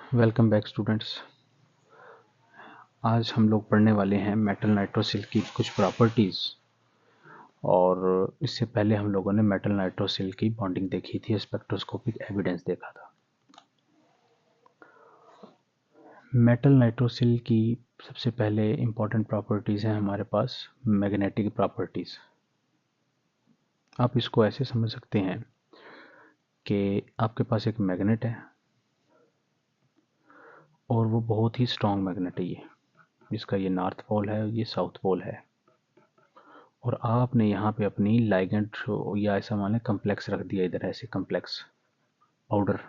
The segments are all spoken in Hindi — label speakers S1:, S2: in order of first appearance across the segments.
S1: Welcome back students. आज हम लोग पढ़ने वाले हैं मेटल नाइट्रोसिल की कुछ प्रॉपर्टीज़। और इससे पहले हम लोगों ने मेटल नाइट्रोसिल की बॉन्डिंग देखी थी, स्पेक्ट्रोस्कोपिक एविडेंस देखा था। मेटल नाइट्रोसिल की सबसे पहले इम्पॉर्टेंट प्रॉपर्टीज़ हैं हमारे पास मैग्नेटिक प्रॉपर्टीज़। आप इसको ऐसे समझ सकते हैं कि आपके पास एक मैग्नेट है और वो बहुत ही स्ट्रॉन्ग मैग्नेट है, जिसका ये नॉर्थ पोल है, ये साउथ पोल है। और आपने यहाँ पे अपनी लाइगेंड या ऐसा मान लें कम्प्लेक्स रख दिया इधर, ऐसे कम्प्लेक्स पाउडर।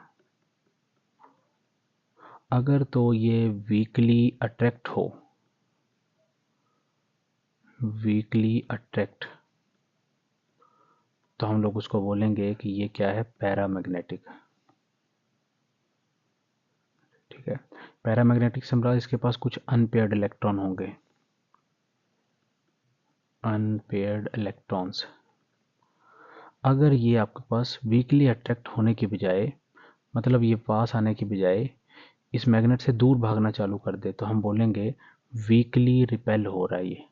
S1: अगर तो ये वीकली अट्रैक्ट हो, वीकली अट्रैक्ट, तो हम लोग उसको बोलेंगे कि ये क्या है, पैरामैग्नेटिक। ठीक है, पैरामैग्नेटिक समझा, इसके पास कुछ अनपेयर्ड इलेक्ट्रॉन होंगे, अनपेयर्ड इलेक्ट्रॉन्स। अगर ये आपके पास वीकली अट्रैक्ट होने के बजाय, मतलब ये पास आने के बजाय इस मैग्नेट से दूर भागना चालू कर दे, तो हम बोलेंगे वीकली रिपेल हो रहा है ये।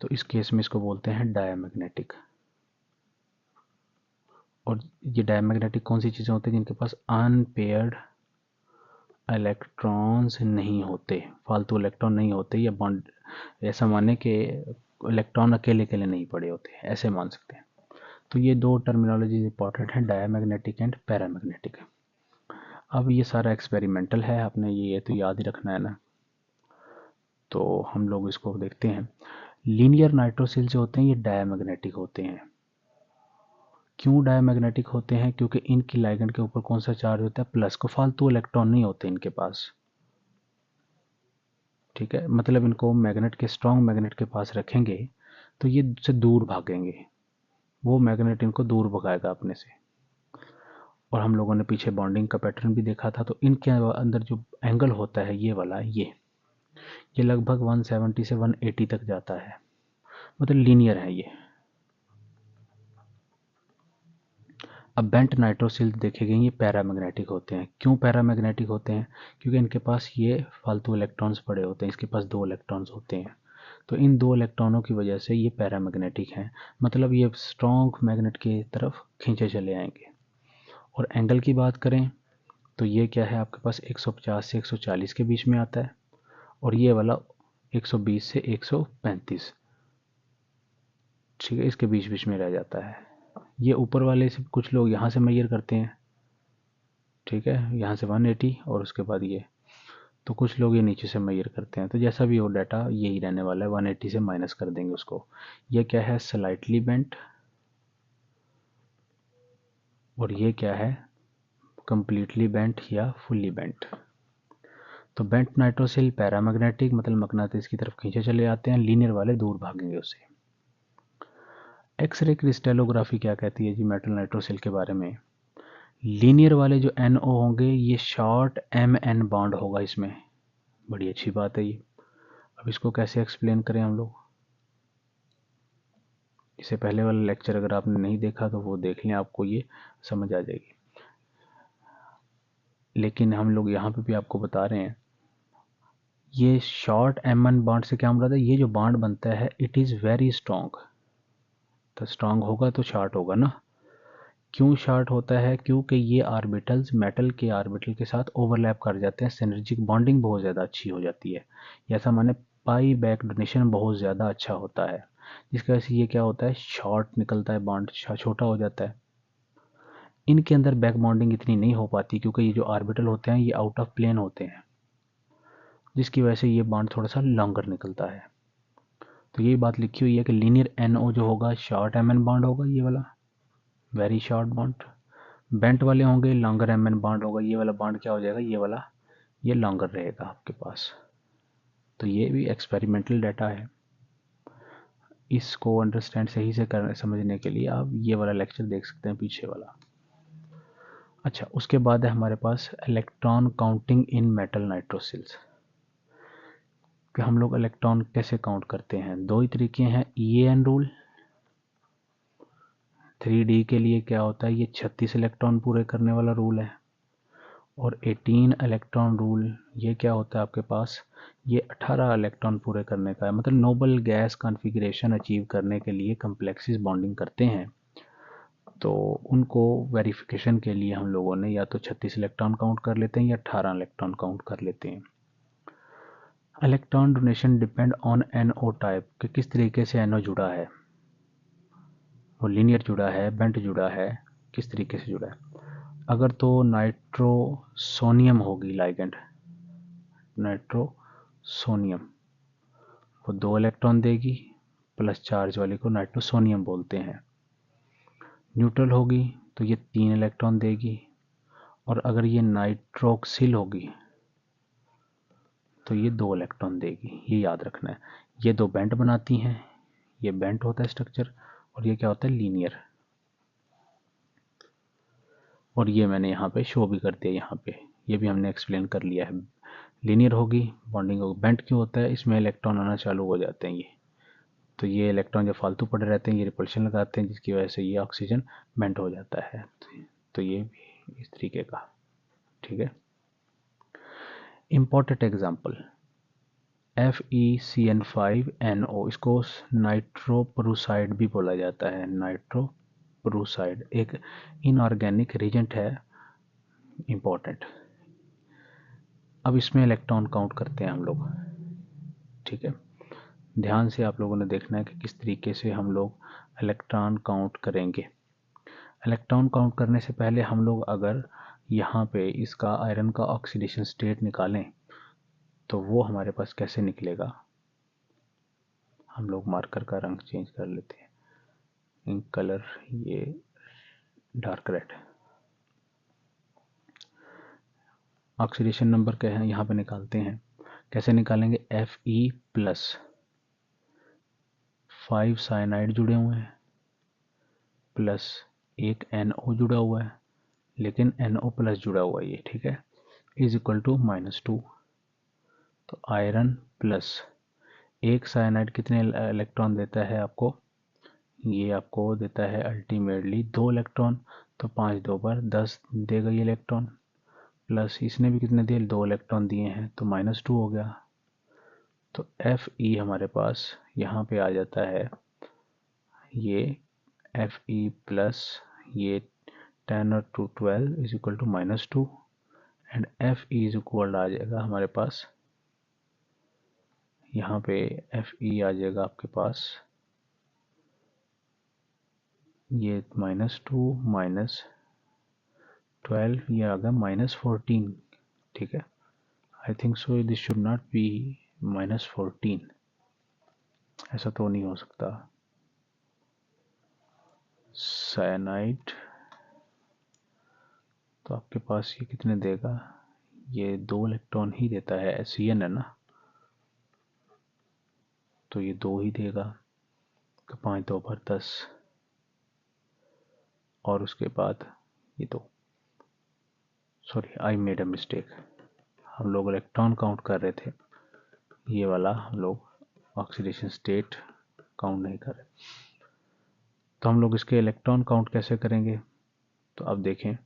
S1: तो इस केस में इसको बोलते हैं डायमैग्नेटिक। और ये डायमैग्नेटिक कौन सी चीज़ें होती हैं जिनके पास अनपेयर्ड इलेक्ट्रॉन्स नहीं होते, फालतू इलेक्ट्रॉन नहीं होते, या बॉन्ड ऐसा माने कि इलेक्ट्रॉन अकेले अकेले नहीं पड़े होते, ऐसे मान सकते हैं। तो ये दो टर्मिनोलॉजी इंपॉर्टेंट है, डायमैग्नेटिक एंड पैरामैग्नेटिक। अब ये सारा एक्सपेरिमेंटल है, आपने ये तो याद ही रखना है ना। तो हम लोग इसको देखते हैं। लीनियर नाइट्रोसिल जो होते हैं ये डायमैग्नेटिक होते हैं। क्यों डायमैग्नेटिक होते हैं? क्योंकि इनकी लाइगेंड के ऊपर कौन सा चार्ज होता है, प्लस को, फालतू इलेक्ट्रॉन नहीं होते इनके पास। ठीक है, मतलब इनको मैग्नेट के, स्ट्रॉन्ग मैग्नेट के पास रखेंगे तो ये से दूर भागेंगे, वो मैग्नेट इनको दूर भगाएगा अपने से। और हम लोगों ने पीछे बॉन्डिंग का पैटर्न भी देखा था, तो इनके अंदर जो एंगल होता है ये वाला, ये लगभग 170 से 180 तक जाता है, मतलब लीनियर है ये। अब बेंट नाइट्रोसिल देखे गए, ये पैरामैग्नेटिक होते हैं। क्यों पैरामैग्नेटिक होते हैं? क्योंकि इनके पास ये फालतू इलेक्ट्रॉन्स पड़े होते हैं, इसके पास 2 इलेक्ट्रॉन्स होते हैं, तो इन 2 इलेक्ट्रॉनों की वजह से ये पैरामैग्नेटिक हैं, मतलब ये स्ट्रॉन्ग मैग्नेट की तरफ खींचे चले आएंगे। और एंगल की बात करें तो ये क्या है, आपके पास 150 से 140 के बीच में आता है, और ये वाला 120 से 135, ठीक है, इसके बीच बीच में रह जाता है। ये ऊपर वाले से कुछ लोग यहाँ से मेजर करते हैं, ठीक है, यहाँ से 180, और उसके बाद ये, तो कुछ लोग ये नीचे से मेजर करते हैं। तो जैसा भी हो डाटा यही रहने वाला है, 180 से माइनस कर देंगे उसको। ये क्या है, स्लाइटली बेंट, और ये क्या है, कंप्लीटली बेंट या फुल्ली बेंट। तो बेंट नाइट्रोसिल पैरामैग्नेटिक, मतलब मकनातीस की तरफ खींचे चले आते हैं, लीनियर वाले दूर भागेंगे उससे। एक्सरे क्रिस्टलोग्राफी क्या कहती है जी मेटल नाइट्रोसिल के बारे में? लीनियर वाले जो NO होंगे ये शॉर्ट MN बॉन्ड होगा इसमें। बड़ी अच्छी बात है ये। अब इसको कैसे एक्सप्लेन करें हम लोग? इससे पहले वाला लेक्चर अगर आपने नहीं देखा तो वो देख लें, आपको ये समझ आ जाएगी। लेकिन हम लोग यहाँ पे भी आपको बता रहे हैं, ये शॉर्ट MN बॉन्ड से क्या मुराद है, ये जो बॉन्ड बनता है इट इज़ वेरी स्ट्रॉन्ग। तो स्ट्रॉन्ग होगा तो शॉर्ट होगा ना। क्यों शॉर्ट होता है? क्योंकि ये ऑर्बिटल्स मेटल के ऑर्बिटल के साथ ओवरलैप कर जाते हैं, सिनर्जिक बॉन्डिंग बहुत ज़्यादा अच्छी हो जाती है, ऐसा माने पाई बैक डोनेशन बहुत ज़्यादा अच्छा होता है, जिसकी वजह से ये क्या होता है, शॉर्ट निकलता है, बॉन्ड छोटा हो जाता है। इनके अंदर बैक बॉन्डिंग इतनी नहीं हो पाती क्योंकि ये जो ऑर्बिटल होते हैं ये आउट ऑफ प्लेन होते हैं, जिसकी वजह से ये बॉन्ड थोड़ा सा लॉन्गर निकलता है। तो ये बात लिखी हुई है कि लीनियर NO जो होगा शॉर्ट MN बॉन्ड होगा, ये वाला वेरी शॉर्ट बॉन्ड। बेंट वाले होंगे लॉन्गर MN बॉन्ड होगा, ये वाला बॉन्ड क्या हो जाएगा, ये वाला, ये लॉन्गर रहेगा आपके पास। तो ये भी एक्सपेरिमेंटल डाटा है, इसको अंडरस्टैंड सही से करने समझने के लिए आप ये वाला लेक्चर देख सकते हैं, पीछे वाला। अच्छा, उसके बाद है हमारे पास electron counting in metal nitrosyls, कि हम लोग इलेक्ट्रॉन कैसे काउंट करते हैं। दो ही तरीके हैं, EAN रूल। 3D के लिए क्या होता है, ये 36 इलेक्ट्रॉन पूरे करने वाला रूल है। और 18 इलेक्ट्रॉन रूल ये क्या होता है आपके पास, ये 18 इलेक्ट्रॉन पूरे करने का है। मतलब नोबल गैस कॉन्फ़िगरेशन अचीव करने के लिए कम्प्लेक्सिस बॉन्डिंग करते हैं, तो उनको वेरिफिकेशन के लिए हम लोगों ने या तो 36 इलेक्ट्रॉन काउंट कर लेते हैं या 18 इलेक्ट्रॉन काउंट कर लेते हैं। Electron donation depend on NO type, कि किस तरीके से NO जुड़ा है, वो लीनियर जुड़ा है, बेंट जुड़ा है, किस तरीके से जुड़ा है। अगर तो नाइट्रोसोनियम होगी लाइगेंड, नाइट्रोसोनियम, वो 2 इलेक्ट्रॉन देगी, प्लस चार्ज वाली को नाइट्रोसोनियम बोलते हैं। न्यूट्रल होगी तो ये 3 इलेक्ट्रॉन देगी, और अगर ये नाइट्रोक्सिल होगी तो ये 2 इलेक्ट्रॉन देगी। ये याद रखना है, ये 2 बेंट बनाती हैं, ये बेंट होता है स्ट्रक्चर, और ये क्या होता है, लीनियर। और ये मैंने यहाँ पे शो भी कर दिया, यहाँ पे ये भी हमने एक्सप्लेन कर लिया है। लीनियर होगी, बॉन्डिंग होगी। बेंट क्यों होता है, इसमें इलेक्ट्रॉन आना चालू हो जाते हैं ये, तो ये इलेक्ट्रॉन जब फालतू पड़े रहते हैं ये रिपल्शन लगाते हैं, जिसकी वजह से ये ऑक्सीजन बेंट हो जाता है। तो ये भी इस तरीके का, ठीक है। इम्पोर्टेंट एग्जाम्पल FeCN5NO, इसको नाइट्रोपरूसाइड भी बोला जाता है। नाइट्रोपरूसाइड एक इनऑर्गेनिक रिजेंट है, इम्पोर्टेंट। अब इसमें इलेक्ट्रॉन काउंट करते हैं हम लोग, ठीक है। ध्यान से आप लोगों ने देखना है कि किस तरीके से हम लोग इलेक्ट्रॉन काउंट करेंगे। इलेक्ट्रॉन काउंट करने से पहले हम लोग अगर यहाँ पे इसका आयरन का ऑक्सीडेशन स्टेट निकालें तो वो हमारे पास कैसे निकलेगा। हम लोग मार्कर का रंग चेंज कर लेते हैं, इंक कलर ये डार्क रेड। ऑक्सीडेशन नंबर क्या है यहाँ पे निकालते हैं, कैसे निकालेंगे। Fe प्लस 5 साइनाइड जुड़े हुए हैं, प्लस एक NO जुड़ा हुआ है, लेकिन NO प्लस जुड़ा हुआ है ये, ठीक है, इज इक्वल टू -2। तो आयरन प्लस एक साइनाइड कितने इलेक्ट्रॉन देता है आपको, ये आपको देता है अल्टीमेटली 2 इलेक्ट्रॉन, तो 5 2 पर 10 देगा ये इलेक्ट्रॉन, प्लस इसने भी कितने दिए, 2 इलेक्ट्रॉन दिए हैं, तो -2 हो गया। तो Fe हमारे पास यहाँ पे आ जाता है, ये Fe प्लस ये 10 और 2 12 is equal to -2, and Fe is equal आ जाएगा हमारे पास, यहाँ पे Fe आ जाएगा आपके पास ये -2 -12, ये आ गया -14, ठीक है। I think so this should not be -14, ऐसा तो नहीं हो सकता। साइनाइड तो आपके पास ये कितने देगा, ये 2 इलेक्ट्रॉन ही देता है, Cn है ना, तो ये 2 ही देगा, तो 5 2 पर 10, और उसके बाद ये 2, sorry I made a mistake, हम लोग इलेक्ट्रॉन काउंट कर रहे थे, ये वाला हम लोग ऑक्सीडेशन स्टेट काउंट नहीं कर रहे। तो हम लोग इसके इलेक्ट्रॉन काउंट कैसे करेंगे, तो अब देखें,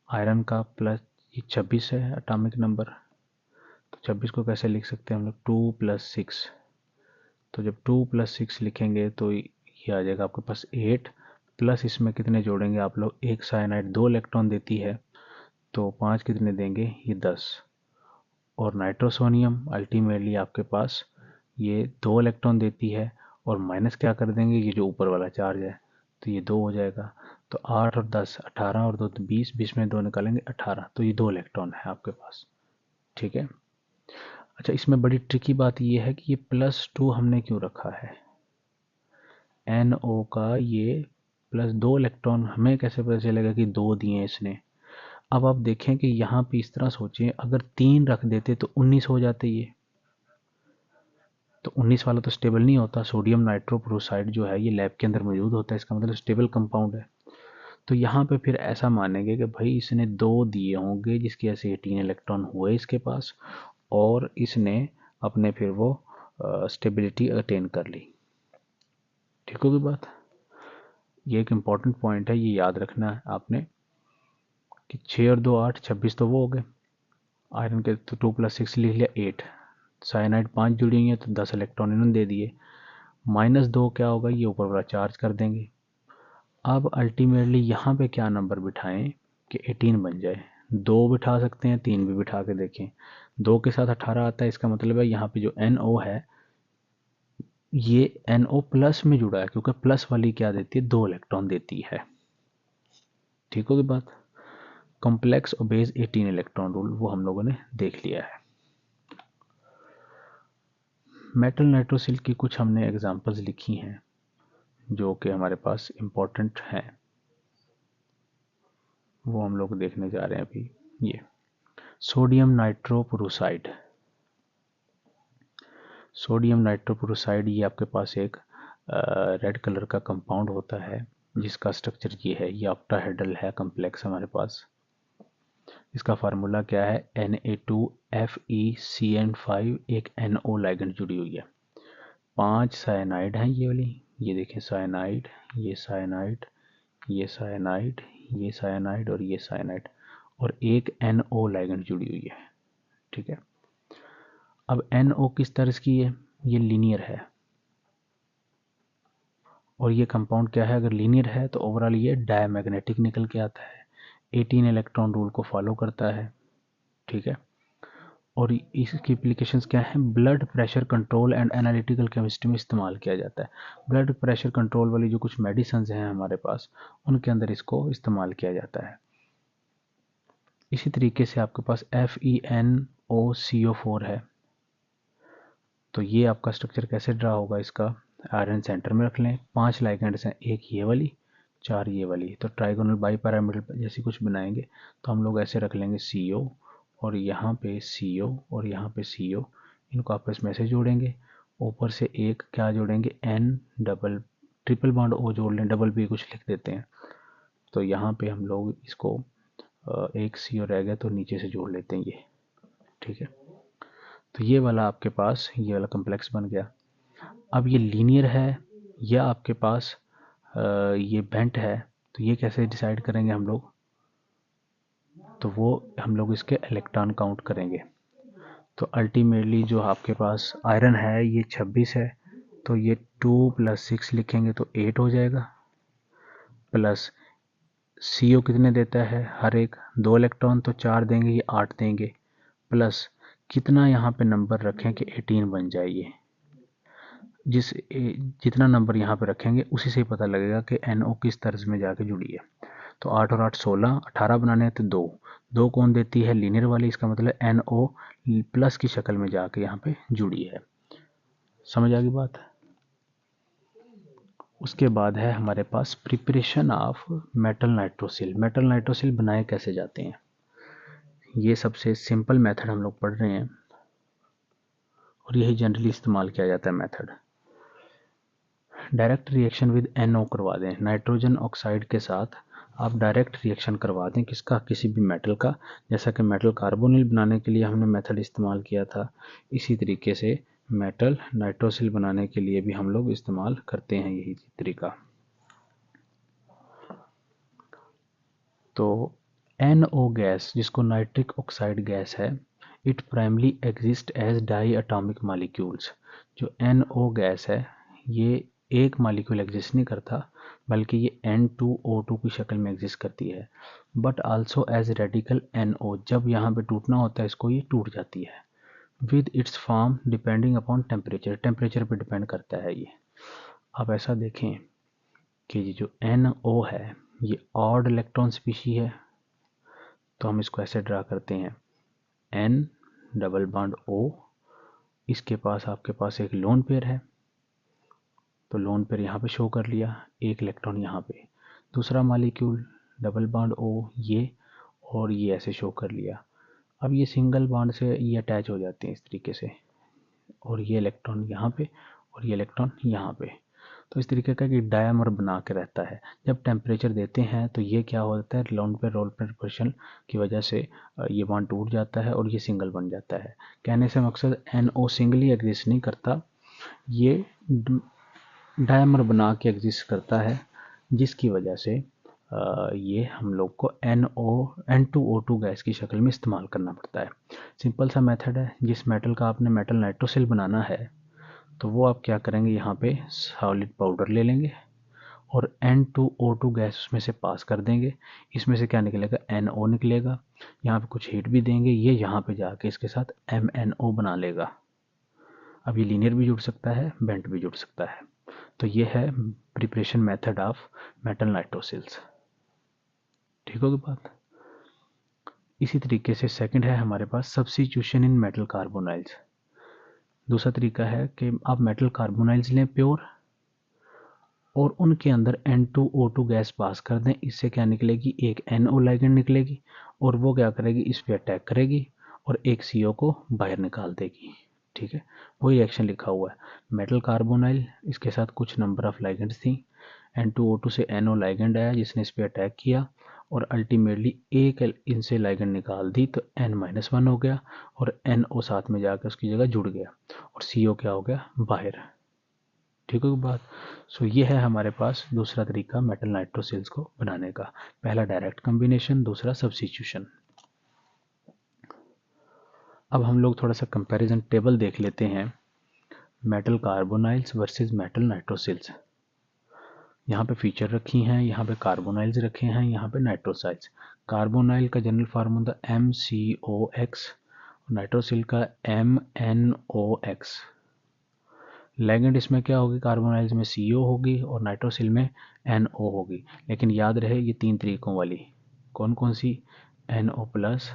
S1: आयरन का प्लस ये 26 है एटॉमिक नंबर, तो 26 को कैसे लिख सकते हैं हम लोग, 2 + 6, तो जब 2 + 6 लिखेंगे तो ये आ जाएगा आपके पास 8, प्लस इसमें कितने जोड़ेंगे आप लोग, एक साइनाइड 2 इलेक्ट्रॉन देती है, तो 5 कितने देंगे, ये 10, और नाइट्रोसोनियम अल्टीमेटली आपके पास ये 2 इलेक्ट्रॉन देती है, और माइनस क्या कर देंगे, ये जो ऊपर वाला चार्ज है, तो ये 2 हो जाएगा, तो 8 और 10 18 और 2 तो 20, 20 में 2 निकालेंगे 18, तो ये 2 इलेक्ट्रॉन है आपके पास, ठीक है। अच्छा, इसमें बड़ी ट्रिकी बात ये है कि ये +2 हमने क्यों रखा है, NO का ये +2 इलेक्ट्रॉन हमें कैसे पता चलेगा कि 2 दिए इसने। अब आप देखें कि यहाँ पे इस तरह सोचें, अगर 3 रख देते तो 19 हो जाते ये, तो 19 वाला तो स्टेबल नहीं होता। सोडियम नाइट्रोक्लोराइड जो है ये लैब के अंदर मौजूद होता है, इसका मतलब स्टेबल कंपाउंड है। तो यहाँ पे फिर ऐसा मानेंगे कि भाई इसने 2 दिए होंगे जिसकी वजह से 18 इलेक्ट्रॉन हुए इसके पास, और इसने अपने फिर वो स्टेबिलिटी अटेन कर ली, ठीक होगी बात। ये एक इम्पॉर्टेंट पॉइंट है, ये याद रखना है आपने कि 6 और 2 8, 26 तो वो हो गए, आयरन के तो 2 + 6 लिख लिया 8, साइनाइड 5 जुड़ी हुई है तो 10 इलेक्ट्रॉन इन्होंने दे दिए। -2 क्या होगा, ये ऊपर वाला चार्ज कर देंगे। अब अल्टीमेटली यहाँ पे क्या नंबर बिठाएं कि 18 बन जाए। 2 बिठा सकते हैं, 3 भी बिठा के देखें। 2 के साथ 18 आता है, इसका मतलब है यहाँ पे जो NO है ये NO प्लस में जुड़ा है, क्योंकि प्लस वाली क्या देती है, 2 इलेक्ट्रॉन देती है। ठीक होगी बात। कॉम्प्लेक्स ओबेज 18 इलेक्ट्रॉन रूल वो हम लोगों ने देख लिया है। मेटल नाइट्रोसिल की कुछ हमने एग्जांपल्स लिखी हैं जो कि हमारे पास इम्पोर्टेंट हैं, वो हम लोग देखने जा रहे हैं अभी। ये सोडियम नाइट्रोपुरुसाइड, सोडियम नाइट्रोपुरुसाइड ये आपके पास एक रेड कलर का कंपाउंड होता है जिसका स्ट्रक्चर ये है, ये ऑक्टाहेड्रल है कॉम्प्लेक्स हमारे पास। इसका फार्मूला क्या है, Na2FeCN5, एक NO लाइगेंड जुड़ी हुई है। 5 साइनाइड हैं ये वाली, ये देखें साइनाइड, ये साइनाइड, ये साइनाइड, ये साइनाइड और ये साइनाइड, और एक NO लाइगेंड जुड़ी हुई है। ठीक है, अब NO किस तरह की है, ये लीनियर है, और ये कंपाउंड क्या है, अगर लीनियर है तो ओवरऑल ये डायमैग्नेटिक निकल के आता है, 18 इलेक्ट्रॉन रूल को फॉलो करता है। ठीक है, और इसकी एप्लीकेशंस क्या है, blood pressure control and analytical chemistry में इस्तेमाल किया जाता है। ब्लड प्रेशर कंट्रोल वाली जो कुछ मेडिसिन हैं हमारे पास, उनके अंदर इसको इस्तेमाल किया जाता है। इसी तरीके से आपके पास FeNOCO4 है, तो ये आपका स्ट्रक्चर कैसे ड्रा होगा, इसका आयरन सेंटर में रख लें, 5 लाइगेंड्स हैं, एक ये वाली, 4 ये वाली, तो ट्राइगोनल बाईपैरामिडल जैसी कुछ बनाएंगे तो हम लोग ऐसे रख लेंगे CO, और यहाँ पे CO और यहाँ पे CO, इनको आपस में ऐसे जोड़ेंगे, ऊपर से एक क्या जोड़ेंगे, N double triple bond O जोड़ लें, डबल B कुछ लिख देते हैं, तो यहाँ पे हम लोग इसको एक CO रह गया तो नीचे से जोड़ लेते हैं ये। ठीक है, तो ये वाला आपके पास ये वाला कॉम्प्लेक्स बन गया। अब ये लीनियर है या आपके पास ये बेंट है, तो ये कैसे डिसाइड करेंगे हम लोग, तो वो हम लोग इसके इलेक्ट्रॉन काउंट करेंगे। तो अल्टीमेटली जो आपके पास आयरन है ये 26 है, तो ये 2 + 6 लिखेंगे तो 8 हो जाएगा, प्लस CO कितने देता है, हर एक 2 इलेक्ट्रॉन, तो 4 देंगे, ये 8 देंगे, प्लस कितना यहाँ पे नंबर रखें कि 18 बन जाए। ये जितना नंबर यहाँ पे रखेंगे उसी से ही पता लगेगा कि NO किस तर्ज में जाके जुड़ी है। तो 8 और 8 16, 18 बनाने हैं तो 2 कौन देती है, लीनियर वाली, इसका मतलब NO प्लस की शक्ल में जाके यहाँ पे जुड़ी है। समझ आ गई बात। उसके बाद है हमारे पास preparation of metal nitrosyl. Metal nitrosyl बनाए कैसे जाते हैं, ये सबसे सिंपल मेथड हम लोग पढ़ रहे हैं और यही जनरली इस्तेमाल किया जाता है method. Direct reaction with NO करवा दें, नाइट्रोजन ऑक्साइड के साथ आप डायरेक्ट रिएक्शन करवा दें, किसका, किसी भी मेटल का, जैसा कि मेटल कार्बोनिल बनाने के लिए हमने मेथड इस्तेमाल किया था, इसी तरीके से मेटल नाइट्रोसिल बनाने के लिए भी हम लोग इस्तेमाल करते हैं यही तरीका। तो NO गैस जिसको नाइट्रिक ऑक्साइड गैस है, it primarily exist as diatomic molecules. जो NO गैस है ये एक मॉलिक्यूल एग्जिस्ट नहीं करता, बल्कि ये N2O2 की शक्ल में एग्जिस्ट करती है, but also as radical NO, जब यहाँ पे टूटना होता है इसको ये टूट जाती है, with its form depending upon temperature, temperature पे डिपेंड करता है ये। आप ऐसा देखें कि ये जो NO है ये ऑड इलेक्ट्रॉन स्पीशी है, तो हम इसको ऐसे ड्रा करते हैं, N डबल बॉन्ड O, इसके पास आपके पास एक लोन पेयर है, तो लोन पेयर यहाँ पे शो कर लिया, एक इलेक्ट्रॉन यहाँ पे, दूसरा मॉलिक्यूल डबल बॉन्ड O ये, और ये ऐसे शो कर लिया। अब ये सिंगल बॉन्ड से ये अटैच हो जाते हैं इस तरीके से, और ये इलेक्ट्रॉन यहाँ पे और ये इलेक्ट्रॉन यहाँ पे, तो इस तरीके का कि डायमर बना के रहता है। जब टेम्परेचर देते हैं तो ये क्या होता है, lone pair role pair position की वजह से ये बॉन्ड टूट जाता है और ये सिंगल बन जाता है। कहने से मकसद NO सिंगली एग्जिस्ट नहीं करता, ये डायमर बना के एग्जिस्ट करता है, जिसकी वजह से ये हम लोग को N2O2 गैस की शक्ल में इस्तेमाल करना पड़ता है। सिंपल सा मेथड है। जिस मेटल का आपने मेटल नाइट्रोसिल बनाना है तो वो आप क्या करेंगे, यहाँ पे सॉलिड पाउडर ले लेंगे और N2O2 गैस उसमें से पास कर देंगे। इसमें से क्या निकलेगा, NO निकलेगा। यहाँ पे कुछ हीट भी देंगे, ये यहाँ पे जाके इसके साथ MnO बना लेगा। अब ये लीनियर भी जुड़ सकता है, बेंट भी जुड़ सकता है। तो ये है preparation method of metal nitrosyls. ठीक होगी बात। इसी तरीके से सेकंड है हमारे पास सब्स्टिट्यूशन इन मेटल कार्बोनाइल्स। दूसरा तरीका है कि आप मेटल कार्बोनाइल्स लें प्योर और उनके अंदर N2O2 गैस पास कर दें। इससे क्या निकलेगी, एक NO लाइगेंड निकलेगी और वो क्या करेगी, इस पे अटैक करेगी और एक CO को बाहर निकाल देगी। ठीक है, वही रिएक्शन लिखा हुआ है। मेटल कार्बोनाइल, इसके साथ कुछ नंबर ऑफ लाइगेंड्स थी, N2O2 से NO लाइगेंड आया जिसने इस पे अटैक किया और अल्टीमेटली एक इनसे लाइगेंड निकाल दी तो N-1 हो गया और NO साथ में जाकर उसकी जगह जुड़ गया और CO क्या हो गया, बाहर। ठीक होगी बात। सो ये है हमारे पास दूसरा तरीका मेटल नाइट्रोसिल्स को बनाने का। पहला डायरेक्ट कॉम्बिनेशन, दूसरा सब्स्टिट्यूशन। अब हम लोग थोड़ा सा कंपैरिजन टेबल देख लेते हैं, metal carbonyls versus metal nitrosyls. यहाँ पे फीचर रखी हैं, यहाँ पे कार्बोनाइल्स रखे हैं, यहाँ पे नाइट्रोसाइल्स। कार्बोनाइल का जनरल फार्मूला MCOX, नाइट्रोसिल का MNOX। लेगेंड इसमें क्या होगी, कार्बोनाइल्स में CO होगी और नाइट्रोसिल में NO होगी। लेकिन याद रहे ये तीन तरीकों वाली, कौन कौन सी, NO प्लस,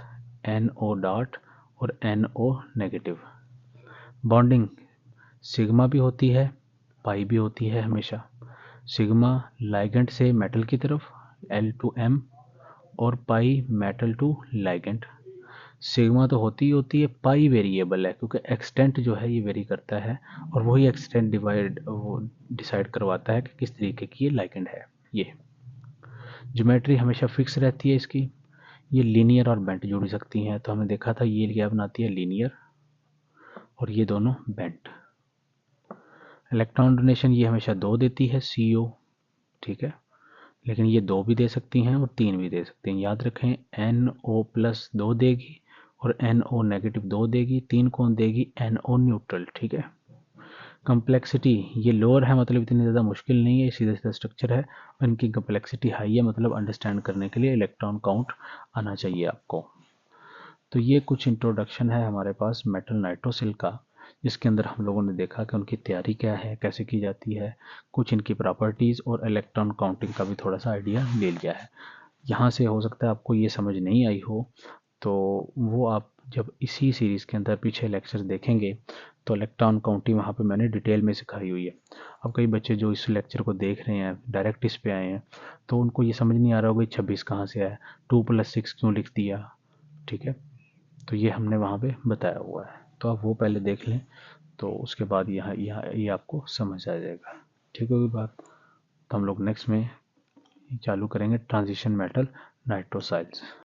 S1: NO डॉट और NO नेगेटिव। बॉन्डिंग सिग्मा भी होती है, पाई भी होती है हमेशा। सिग्मा लाइगेंड से मेटल की तरफ L2M और पाई मेटल टू लाइगेंड। सिग्मा तो होती ही होती है, पाई वेरिएबल है क्योंकि एक्सटेंट जो है ये वेरी करता है और वही एक्सटेंट डिसाइड करवाता है कि किस तरीके की ये लाइगेंड है। ये ज्योमेट्री हमेशा फिक्स रहती है इसकी। ये लीनियर और बेंट जुड़ सकती हैं, तो हमने देखा था ये क्या बनाती है, लीनियर, और ये दोनों बेंट। इलेक्ट्रॉन डोनेशन ये हमेशा 2 देती है, CO। ठीक है, लेकिन ये 2 भी दे सकती हैं और 3 भी दे सकती हैं। याद रखें, NO प्लस 2 देगी और NO नेगेटिव 2 देगी, 3 कौन देगी, NO न्यूट्रल। ठीक है, कम्प्लेक्सिटी ये लोअर है मतलब इतनी ज़्यादा मुश्किल नहीं है, सीधा सीधा स्ट्रक्चर है। और इनकी कम्प्लेक्सिटी हाई है मतलब अंडरस्टैंड करने के लिए इलेक्ट्रॉन काउंट आना चाहिए आपको। तो ये कुछ इंट्रोडक्शन है हमारे पास मेटल नाइट्रोसिल का, जिसके अंदर हम लोगों ने देखा कि उनकी तैयारी क्या है, कैसे की जाती है, कुछ इनकी प्रॉपर्टीज़ और इलेक्ट्रॉन काउंटिंग का भी थोड़ा सा आइडिया ले लिया है। यहाँ से हो सकता है आपको ये समझ नहीं आई हो, तो वो आप जब इसी सीरीज़ के अंदर पीछे लेक्चर देखेंगे तो इलेक्ट्रॉन काउंटिंग वहाँ पे मैंने डिटेल में सिखाई हुई है। अब कई बच्चे जो इस लेक्चर को देख रहे हैं डायरेक्ट इस पे आए हैं तो उनको ये समझ नहीं आ रहा होगा 26 कहाँ से आया, 2+6 क्यों लिख दिया। ठीक है, तो ये हमने वहाँ पे बताया हुआ है, तो आप वो पहले देख लें तो उसके बाद यहाँ यहाँ ये आपको समझ आ जाएगा। ठीक होगी बात। तो हम लोग नेक्स्ट में चालू करेंगे ट्रांजिशन मेटल नाइट्रोसाइल्स।